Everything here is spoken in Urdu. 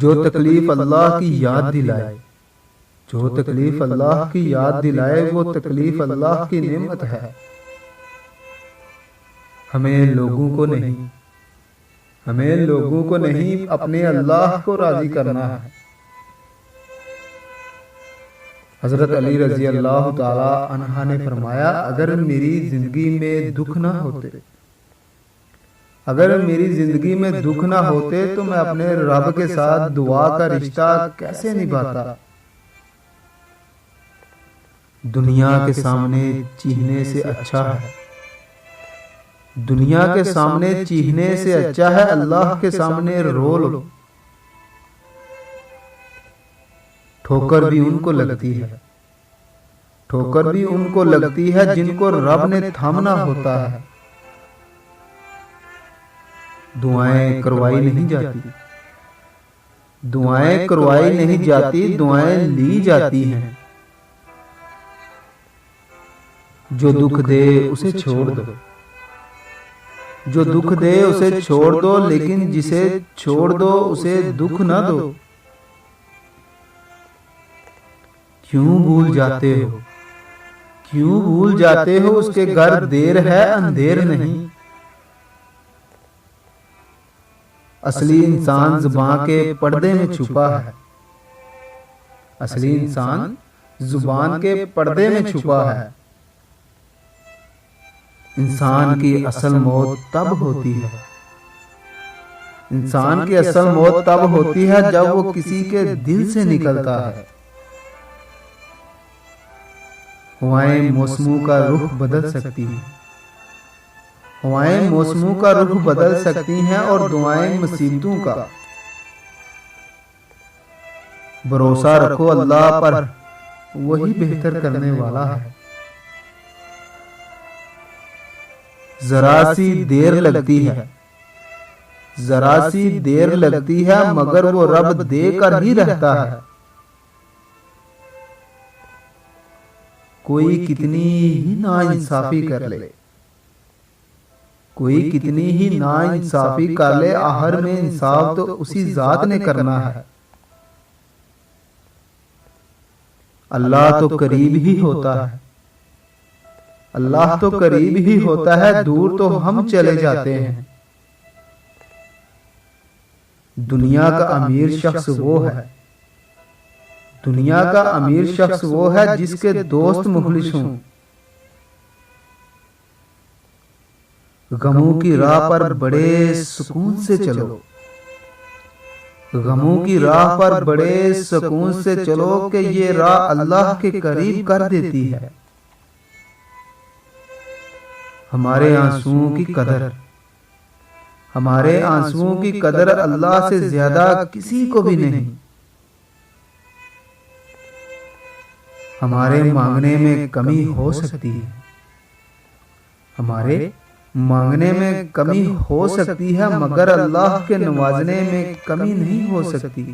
جو تکلیف اللہ کی یاد دلائے، جو تکلیف اللہ کی یاد دلائے وہ تکلیف اللہ کی نعمت ہے۔ ہمیں لوگوں کو نہیں اپنے اللہ کو راضی کرنا ہے۔ حضرت علی رضی اللہ تعالی عنہ نے فرمایا، اگر میری زندگی میں دکھ نہ ہوتے تو میں اپنے رب کے ساتھ دعا کا رشتہ کیسے نبھاتا؟ دنیا کے سامنے چیخنے سے اچھا ہے اللہ کے سامنے رو لو۔ ٹھوکر بھی ان کو لگتی ہے جن کو رب نے تھامنا ہوتا ہے۔ دعائیں کروائی نہیں جاتی، دعائیں لی جاتی ہیں۔ جو دکھ دے اسے چھوڑ دو، لیکن جسے چھوڑ دو اسے دکھ نہ دو۔ کیوں بھول جاتے ہو اس کے گھر دیر ہے اندھیر نہیں۔ اصلی انسان زبان کے پردے میں چھپا ہے۔ انسان کی اصل موت تب ہوتی ہے جب وہ کسی کے دل سے نکلتا ہے۔ ہوائیں موسموں کا رخ بدل سکتی ہیں اور دعائیں مصیبتوں کا۔ بھروسہ رکھو اللہ پر، وہی بہتر کرنے والا ہے۔ ذرا سی دیر لگتی ہے مگر وہ رب دے کر ہی رہتا ہے۔ کوئی کتنی ہی ناانصافی کر لے، آخر میں انصاف تو اسی ذات نے کرنا ہے۔ اللہ تو قریب ہی ہوتا ہے، دور تو ہم چلے جاتے ہیں۔ دنیا کا امیر شخص وہ ہے جس کے دوست مخلص ہوں۔ غموں کی راہ پر بڑے سکون سے چلو کہ یہ راہ اللہ کے قریب کر دیتی ہے۔ ہمارے آنسوؤں کی قدر اللہ سے زیادہ کسی کو بھی نہیں۔ ہمارے مانگنے میں کمی ہو سکتی ہے مگر اللہ کے نوازنے میں کمی نہیں ہو سکتی۔